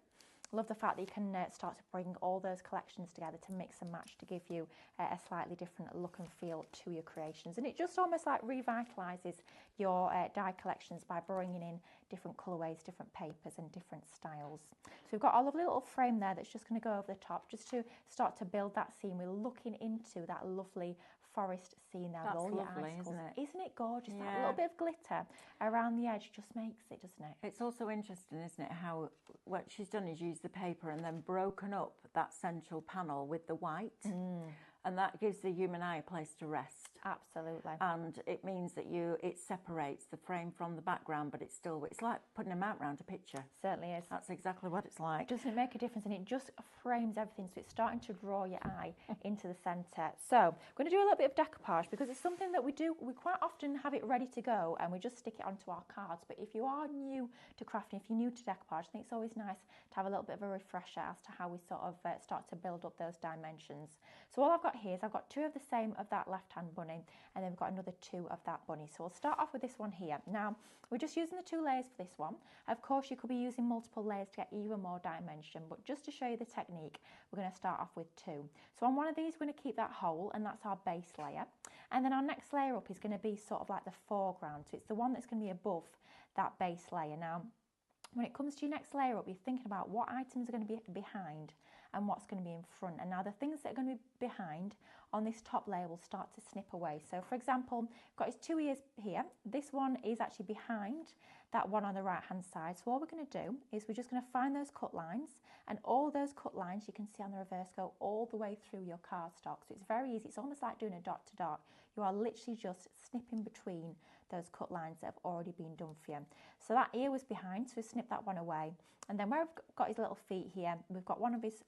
Love the fact that you can start to bring all those collections together to mix and match to give you a slightly different look and feel to your creations. And it just almost like revitalises your die collections by bringing in different colourways, different papers and different styles. So we've got our lovely little frame there that's just going to go over the top just to start to build that scene. We're looking into that lovely forest scene there. That's with all lovely, your isn't it? Isn't it gorgeous? Yeah. That little bit of glitter around the edge just makes it, doesn't it? It's also interesting, isn't it, how what she's done is use the paper and then broken up that central panel with the white. And that gives the human eye a place to rest. Absolutely. And it means that it separates the frame from the background, but it's like putting a mount round a picture. Certainly is. That's exactly what it's like. Doesn't it make a difference? And it just frames everything, so it's starting to draw your eye into the centre. So I'm going to do a little bit of decoupage because it's something that we quite often have it ready to go and we just stick it onto our cards. But if you are new to crafting, if you're new to decoupage, I think it's always nice to have a little bit of a refresher as to how we sort of start to build up those dimensions. So all I've got here is I've got two of the same of that left-hand bunny, and then we've got another two of that bunny. So we'll start off with this one here. Now, we're just using the 2 layers for this one. Of course, you could be using multiple layers to get even more dimension, but just to show you the technique, we're going to start off with 2. So on one of these, we're going to keep that whole, and that's our base layer. And then our next layer up is going to be sort of like the foreground. So it's the one that's going to be above that base layer. Now, when it comes to your next layer up, you're thinking about what items are going to be behind and what's going to be in front. And now the things that are going to be behind on this top layer will start to snip away. So for example, I've got his 2 ears here. This one is actually behind that one on the right hand side. So all we're going to do is we're just going to find those cut lines, and all those cut lines you can see on the reverse go all the way through your cardstock. So it's very easy. It's almost like doing a dot to dot. You are literally just snipping between those cut lines that have already been done for you. So that ear was behind, so we snip that one away. And then where I've got his little feet here, we've got one of his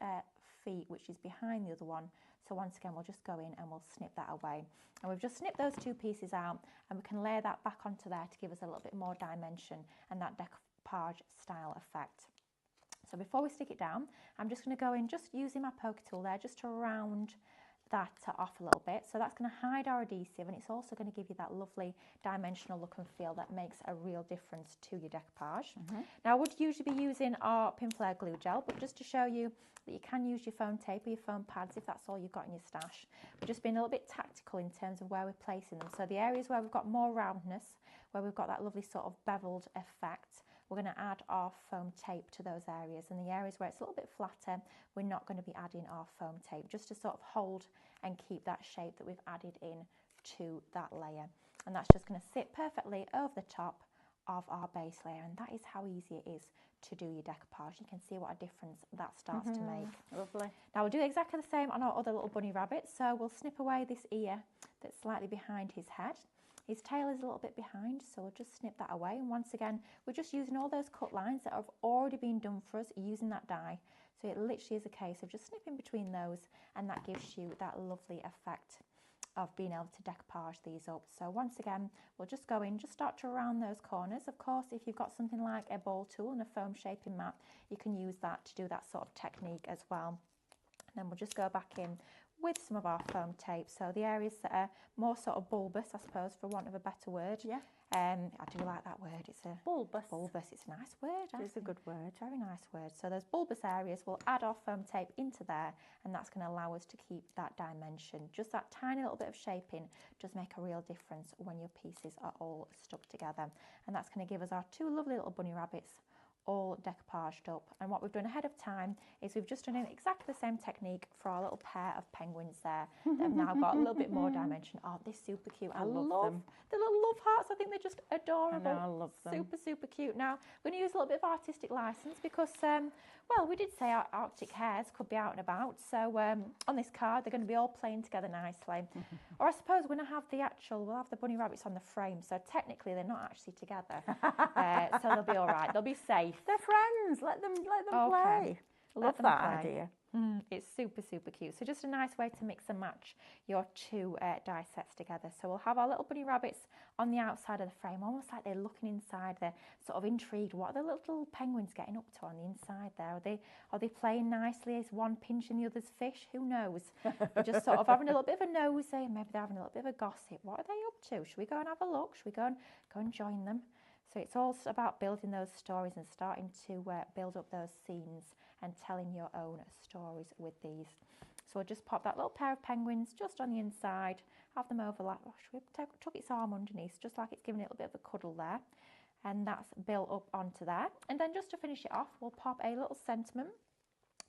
feet which is behind the other one. So once again, we'll just go in and we'll snip that away. And we've just snipped those two pieces out, and we can layer that back onto there to give us a little bit more dimension and that decoupage style effect. So before we stick it down, I'm just going to go in just using my poker tool there just to round that off a little bit. So that's going to hide our adhesive, and it's also going to give you that lovely dimensional look and feel that makes a real difference to your decoupage. Now I would usually be using our Pinflair glue gel, but just to show you that you can use your foam tape or your foam pads if that's all you've got in your stash. We're just being a little bit tactical in terms of where we're placing them. So the areas where we've got more roundness, where we've got that lovely sort of beveled effect, we're going to add our foam tape to those areas, and the areas where it's a little bit flatter, we're not going to be adding our foam tape, just to sort of hold and keep that shape that we've added in to that layer. And that's just going to sit perfectly over the top of our base layer, and that is how easy it is to do your decoupage. You can see what a difference that starts to make. Lovely. Now we'll do exactly the same on our other little bunny rabbit. So we'll snip away this ear that's slightly behind his head. His tail is a little bit behind, so we'll just snip that away. And once again, we're just using all those cut lines that have already been done for us using that die. So it literally is a case of just snipping between those, and that gives you that lovely effect of being able to decoupage these up. So once again, we'll just go in, just start to round those corners. Of course, if you've got something like a ball tool and a foam shaping mat, you can use that to do that sort of technique as well. And then we'll just go back in with some of our foam tape. So the areas that are more sort of bulbous, I suppose, for want of a better word. Yeah. I do like that word. It's a bulbous. Bulbous. It's a nice word. It's a good word. Very nice word. So those bulbous areas, we'll add our foam tape into there, and that's going to allow us to keep that dimension. Just that tiny little bit of shaping does make a real difference when your pieces are all stuck together. And that's going to give us our two lovely little bunny rabbits all decoupaged up. And what we've done ahead of time is we've just done exactly the same technique for our little pair of penguins there that have now got a little bit more dimension. Oh, they're super cute. I love them. The little love hearts, I think they're just adorable. I know, I love them. Super, super cute. Now, we're going to use a little bit of artistic license because, well, we did say our Arctic hares could be out and about. So on this card, they're going to be all playing together nicely. Or I suppose we're going to have we'll have the bunny rabbits on the frame. So technically, they're not actually together. So they'll be all right. They'll be safe. They're friends. Let them play. Love that idea. It's super, super cute. So just a nice way to mix and match your two die sets together. So we'll have our little bunny rabbits on the outside of the frame, almost like they're looking inside. They're sort of intrigued. What are the little penguins getting up to on the inside there? Are they playing nicely? Is one pinching the other's fish? Who knows? They're just sort of having a little bit of a nosy. Maybe they're having a little bit of a gossip. What are they up to? Should we go and have a look? Should we go and join them? So it's all about building those stories and starting to build up those scenes and telling your own stories with these. So we'll just pop that little pair of penguins just on the inside, have them overlap. Oh, should we tuck its arm underneath, just like it's giving it a little bit of a cuddle there. And that's built up onto there. And then just to finish it off, we'll pop a little sentiment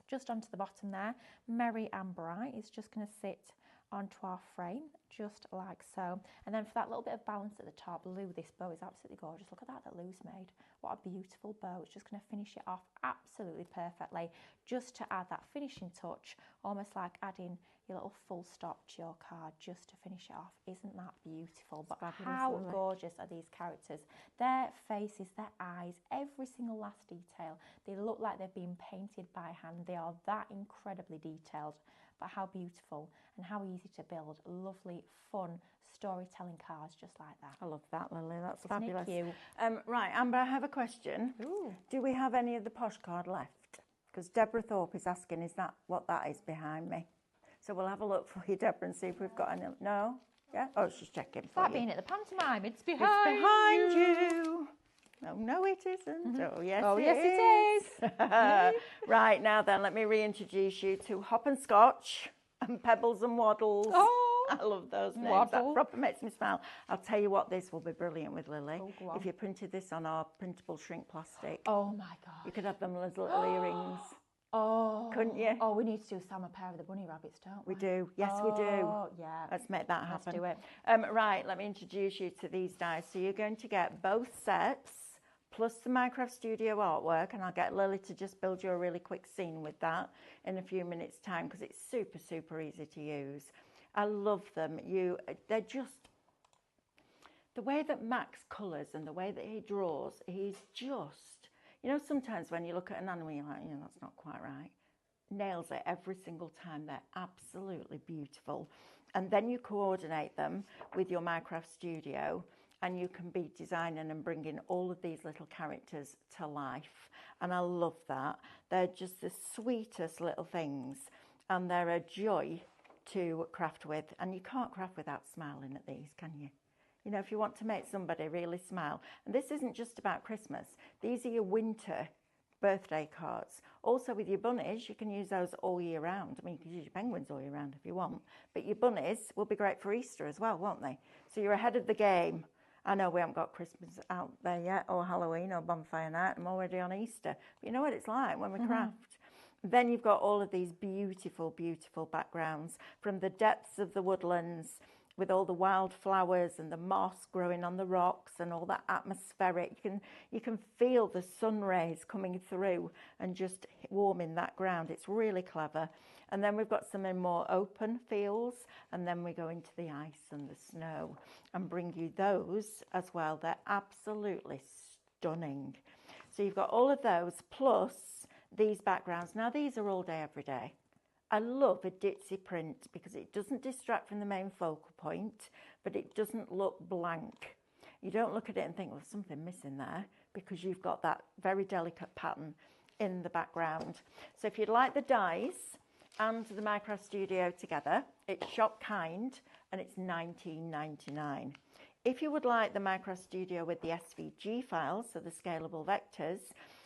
just onto the bottom there. Merry and bright is just going to sit onto our frame just like so. And then for that little bit of balance at the top, Lou, this bow is absolutely gorgeous. Look at that Lou's made. What a beautiful bow. It's just going to finish it off absolutely perfectly, just to add that finishing touch, almost like adding your little full stop to your card just to finish it off. Isn't that beautiful? But how gorgeous are these characters? Their faces, their eyes, every single last detail. They look like they've been painted by hand. They are that incredibly detailed. But how beautiful and how easy to build lovely, fun storytelling cards just like that. I love that, Lily. That's Isn't fabulous. it cute? Right, Amber, I have a question. Ooh. Do we have any of the posh card left? Because Deborah Thorpe is asking, is that what that is behind me? So we'll have a look for you, Deborah, and see if we've got any. No? Yeah? Oh, she's checking for That you. being at the pantomime, it's It's behind you. Oh, no, it isn't. Oh, yes, it is. Right, now then, let me reintroduce you to Hop and Scotch and Pebbles and Waddles. Oh, I love those names. Waddle. That proper makes me smile. I'll tell you what, this will be brilliant with Lily. Oh, go on. If you printed this on our printable shrink plastic, Oh my God. you could have them as little earrings. Oh. Couldn't you? Oh, we need to do Sam a pair of the bunny rabbits, don't we? We do. Yes, we do. Oh, yeah. Let's make that happen. Let's do it. Right, let me introduce you to these dies. So you're going to get both sets plus the Minecraft Studio artwork, and I'll get Lily to just build you a really quick scene with that in a few minutes time because it's super, super easy to use. I love them. They're just, the way that Max colours and the way that he draws, he's just, you know, sometimes when you look at an animal, you're like, that's not quite right. Nails it every single time. They're absolutely beautiful. And then you coordinate them with your Minecraft Studio, and you can be designing and bringing all of these little characters to life. And I love that. They're just the sweetest little things, and they're a joy to craft with. And you can't craft without smiling at these, can you? You know, if you want to make somebody really smile. And this isn't just about Christmas. These are your winter birthday cards. Also with your bunnies, you can use those all year round. I mean, you can use your penguins all year round if you want. But your bunnies will be great for Easter as well, won't they? So you're ahead of the game. I know we haven't got Christmas out there yet, or Halloween, or bonfire night. I'm already on Easter. But you know what it's like when we craft. Then you've got all of these beautiful, beautiful backgrounds from the depths of the woodlands with all the wildflowers and the moss growing on the rocks and all that atmospheric. You can feel the sun rays coming through and just warming that ground. It's really clever. And then we've got some in more open fields, and then we go into the ice and the snow and bring you those as well. They're absolutely stunning. So you've got all of those plus these backgrounds. Now these are all day, every day. I love a ditzy print because it doesn't distract from the main focal point, but it doesn't look blank. You don't look at it and think, well, there's something missing there, because you've got that very delicate pattern in the background. So if you'd like the dies and the Minecraft Studio together, it's Shop Kind and it's $19.99. If you would like the Minecraft Studio with the SVG files, so the scalable vectors,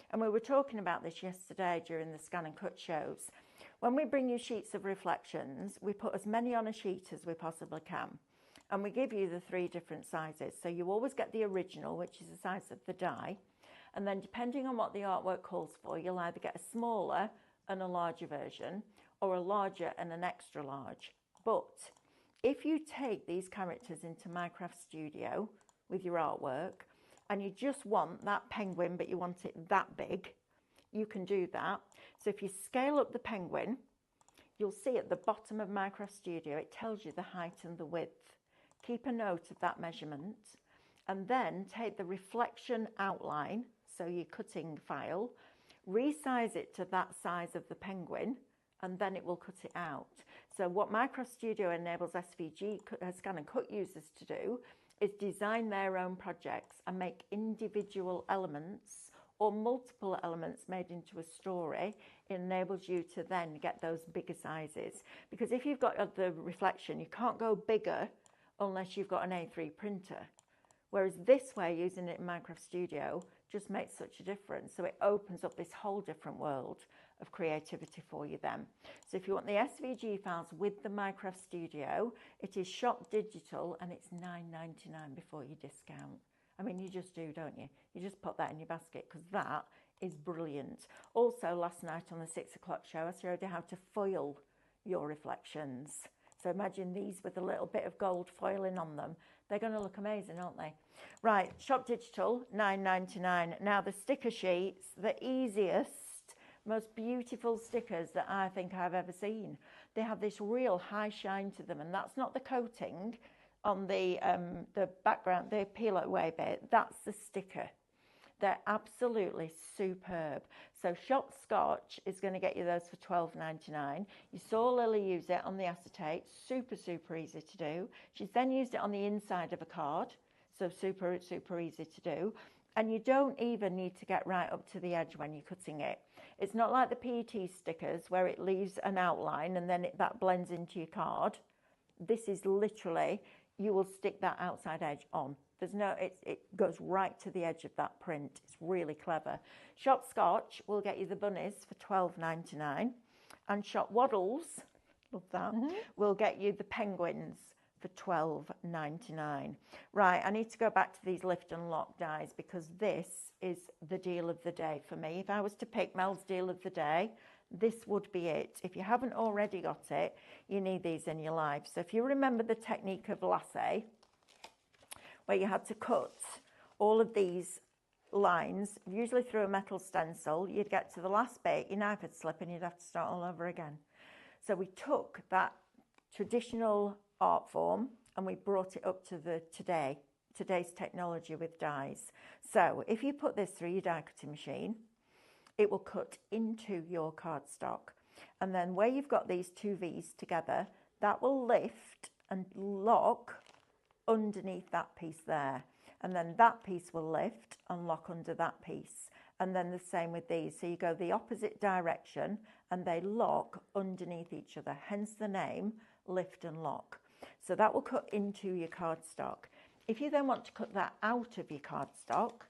and we were talking about this yesterday during the Scan and Cut shows, when we bring you sheets of reflections, we put as many on a sheet as we possibly can. And we give you the 3 different sizes. So you always get the original, which is the size of the die. And then depending on what the artwork calls for, you'll either get a smaller and a larger version, or a larger and an extra large. But if you take these characters into Minecraft Studio with your artwork, and you just want that penguin, but you want it that big, you can do that. So if you scale up the penguin, you'll see at the bottom of Minecraft Studio, it tells you the height and the width. Keep a note of that measurement, and then take the reflection outline, so your cutting file, resize it to that size of the penguin, and then it will cut it out. So what Minecraft Studio enables SVG Scan and Cut users to do is design their own projects and make individual elements or multiple elements made into a story. It enables you to then get those bigger sizes. Because if you've got the reflection, you can't go bigger unless you've got an A3 printer. Whereas this way, using it in Minecraft Studio, just makes such a difference. So it opens up this whole different world of creativity for you then. So if you want the SVG files with the Minecraft Studio, it is Shop Digital and it's $9.99 before you discount. I mean, you just do, don't you? You just put that in your basket because that is brilliant. Also, last night on the 6 o'clock show, I showed you how to foil your reflections. So imagine these with a little bit of gold foiling on them. They're going to look amazing, aren't they? Right, Shop Digital, $9.99. Now, the sticker sheets, the easiest, most beautiful stickers that I think I've ever seen. They have this real high shine to them, and that's not the coating on the background, the peel away bit. That's the sticker. They're absolutely superb. So Shop Scotch is going to get you those for $12.99. You saw Lily use it on the acetate. Super, super easy to do. She's then used it on the inside of a card. So super, super easy to do. And you don't even need to get right up to the edge when you're cutting it. It's not like the PET stickers where it leaves an outline and then that blends into your card. This is literally, you will stick that outside edge on. There's no, it goes right to the edge of that print. It's really clever. Shop Scotch will get you the bunnies for $12.99. And Shop Waddles, love that, will get you the penguins for $12.99. Right, I need to go back to these lift and lock dies because this is the deal of the day for me. If I was to pick Mel's deal of the day, this would be it. If you haven't already got it, you need these in your life. So if you remember the technique of lasso, where you had to cut all of these lines, usually through a metal stencil. You'd get to the last bit, your knife would slip and you'd have to start all over again. So we took that traditional art form and we brought it up to today's technology with dies. So if you put this through your die cutting machine, it will cut into your cardstock. And then where you've got these two V's together, that will lift and lock underneath that piece there. And then that piece will lift and lock under that piece. And then the same with these. So you go the opposite direction and they lock underneath each other, hence the name lift and lock. So that will cut into your cardstock. If you then want to cut that out of your cardstock,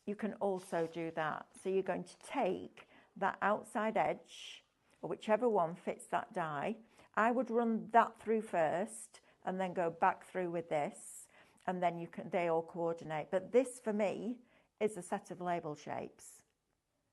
you can also do that. So you're going to take that outside edge, or whichever one fits that die. I would run that through first and then go back through with this, and then they all coordinate. But this for me is a set of label shapes,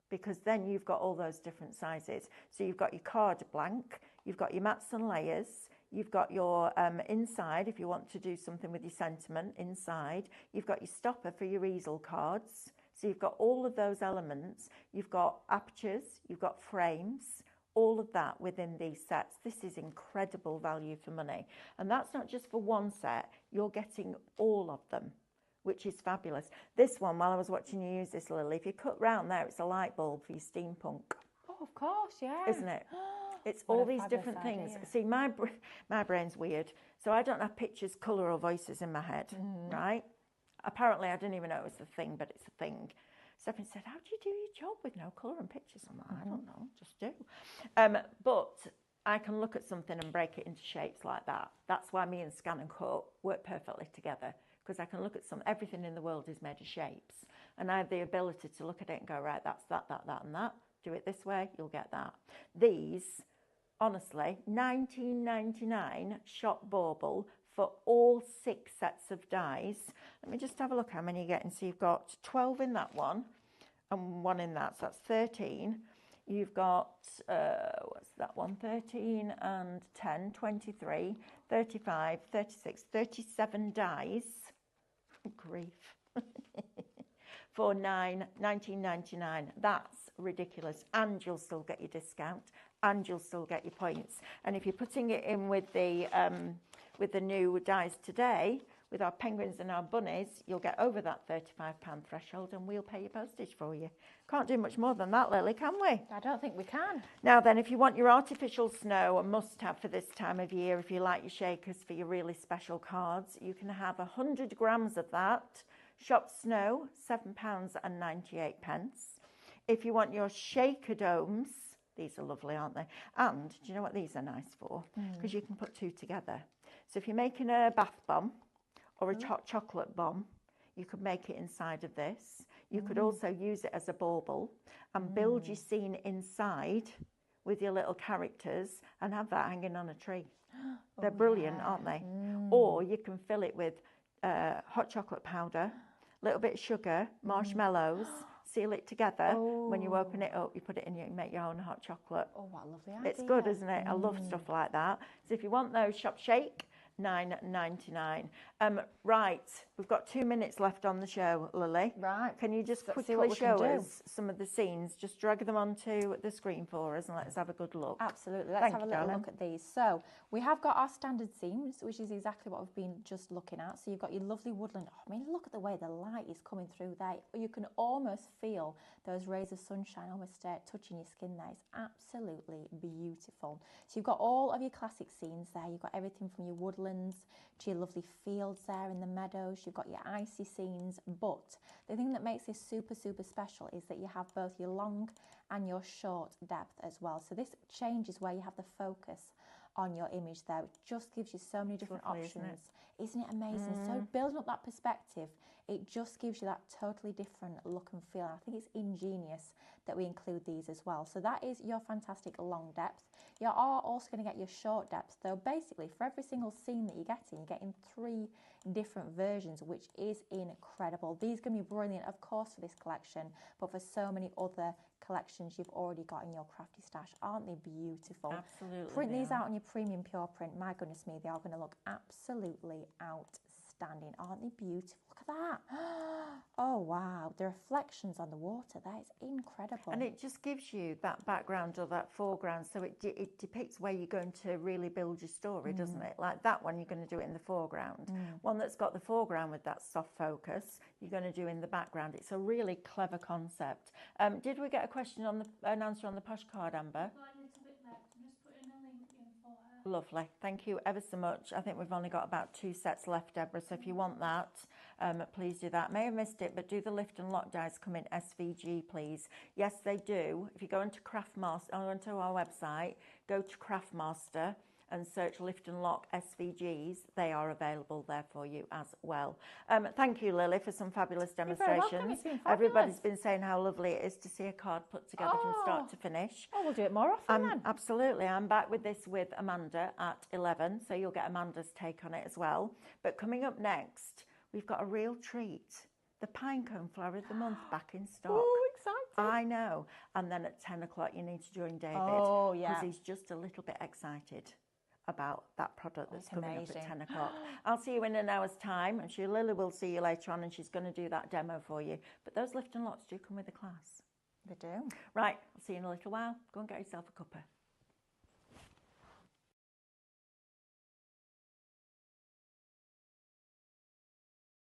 because then you've got all those different sizes. So you've got your card blank, you've got your mats and layers, you've got your inside if you want to do something with your sentiment inside, you've got your stopper for your easel cards. So you've got all of those elements, you've got apertures, you've got frames, all of that within these sets. This is incredible value for money. And that's not just for one set, you're getting all of them, which is fabulous. This one, while I was watching you use this, Lily, if you cut round there, it's a light bulb for your steampunk. Oh, of course, yeah. Isn't it? It's all these different things. See, my brain's weird, so I don't have pictures, colour or voices in my head, right? Apparently, I didn't even know it was a thing, but it's a thing. Stephanie said, how do you do your job with no colour and pictures? I'm like, I don't know, just do. But I can look at something and break it into shapes like that. That's why me and Scan and Cut work perfectly together, because I can look at everything in the world is made of shapes. And I have the ability to look at it and go, right, that's that, and that. Do it this way, you'll get that. These, honestly, $19.99 shop bauble for all 6 sets of dies. Let me just have a look how many you're getting. So you've got 12 in that one and 1 in that, so that's 13. You've got, what's that one, 13 and 10, 23, 35, 36, 37 dies. Grief. For $19.99. That's ridiculous. And you'll still get your discount and you'll still get your points. And if you're putting it in with the new dies today, with our penguins and our bunnies, you'll get over that £35 threshold and we'll pay your postage for you. Can't do much more than that, Lily, can we? I don't think we can. Now then, if you want your artificial snow, a must-have for this time of year, if you like your shakers for your really special cards, you can have 100 grams of that. Shop Snow, £7.98. If you want your shaker domes, these are lovely, aren't they? And do you know what these are nice for? Because you can put 2 together. So if you're making a bath bomb or a hot chocolate bomb, you could make it inside of this. You could also use it as a bauble and build your scene inside with your little characters and have that hanging on a tree. They're brilliant, aren't they? Or you can fill it with hot chocolate powder, a little bit of sugar, marshmallows, seal it together. When you open it up, you put it in, you make your own hot chocolate. Oh, what a lovely idea. It's good, isn't it? I love stuff like that. So if you want those, Shop Shake, $9.99. Right, we've got 2 minutes left on the show, Lily. Right. Can you just quickly show us some of the scenes? Just drag them onto the screen for us and let's have a good look. Absolutely. Let's have a little look at these. So we have got our standard scenes, which is exactly what we've been just looking at. So you've got your lovely woodland. Oh, I mean, look at the way the light is coming through there. You can almost feel those rays of sunshine almost touching your skin there. It's absolutely beautiful. So you've got all of your classic scenes there. You've got everything from your woodlands to your lovely fields there in the meadows. You've got your icy scenes, but the thing that makes this super special is that you have both your long and your short depth as well. So this changes where you have the focus on your image there, which just gives you so many different options. Isn't it amazing? So building up that perspective, it just gives you that totally different look and feel. I think it's ingenious that we include these as well. So that is your fantastic long depth. You are also going to get your short depth, though basically for every single scene that you're getting 3 different versions, which is incredible. These are going to be brilliant, of course, for this collection, but for so many other collections you've already got in your crafty stash. Aren't they beautiful? Absolutely. Print these out on your premium pure print. My goodness me, they are going to look absolutely outstanding. outstanding. Aren't they beautiful? Look at that. Oh, wow. The reflections on the water, that is incredible. And it just gives you that background or that foreground. So it depicts where you're going to really build your story, doesn't it? Like that one, you're going to do it in the foreground. One that's got the foreground with that soft focus, you're going to do in the background. It's a really clever concept. Did we get a question on an answer on the postcard, Amber? Got a little bit left. I'm just putting a link in for her. Lovely. Thank you ever so much. I think we've only got about 2 sets left, Deborah. So if you want that, please do that. May have missed it, but do the lift and lock dies come in SVG, please? Yes, they do. If you go into Craftmaster, onto our website, go to Craftmaster and search lift and lock SVGs. They are available there for you as well. Thank you, Lily, for some fabulous demonstrations. You're very welcome. It's been fabulous. Everybody's been saying how lovely it is to see a card put together from start to finish. Oh, we'll do it more often then. Absolutely. I'm back with this with Amanda at 11, so you'll get Amanda's take on it as well. But coming up next, we've got a real treat. The Pinecone Flower of the Month back in stock. Oh, exciting. I know. And then at 10 o'clock, you need to join David. Oh, yeah. Because he's just a little bit excited about that product that's coming amazing. up at 10 o'clock. I'll see you in an hour's time. I'm sure Lily will see you later on and she's going to do that demo for you. But those lift and locks do come with a class. They do. Right, I'll see you in a little while. Go and get yourself a cuppa.